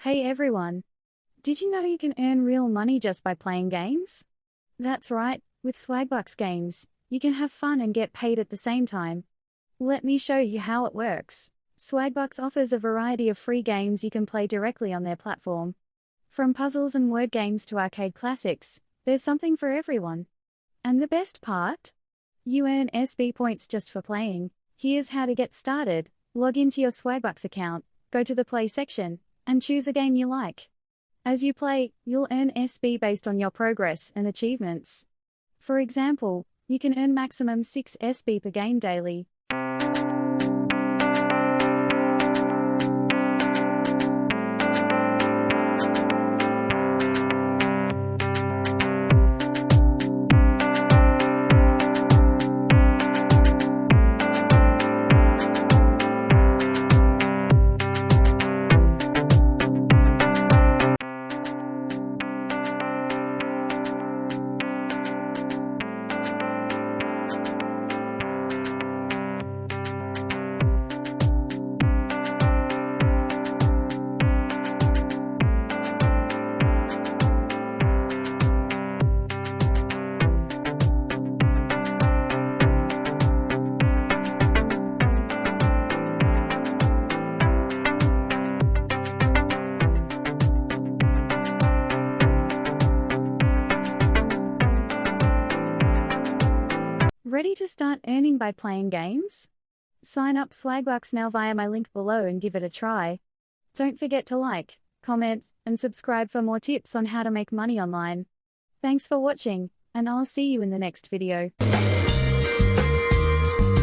Hey everyone! Did you know you can earn real money just by playing games? That's right, with Swagbucks games, you can have fun and get paid at the same time. Let me show you how it works. Swagbucks offers a variety of free games you can play directly on their platform. From puzzles and word games to arcade classics, there's something for everyone. And the best part? You earn SB points just for playing. Here's how to get started. Log into your Swagbucks account, go to the Play section, and choose a game you like. As you play, you'll earn SB based on your progress and achievements. For example, you can earn maximum 6 SB per game daily. Ready to start earning by playing games? Sign up Swagbucks now via my link below and give it a try. Don't forget to like, comment, and subscribe for more tips on how to make money online. Thanks for watching, and I'll see you in the next video.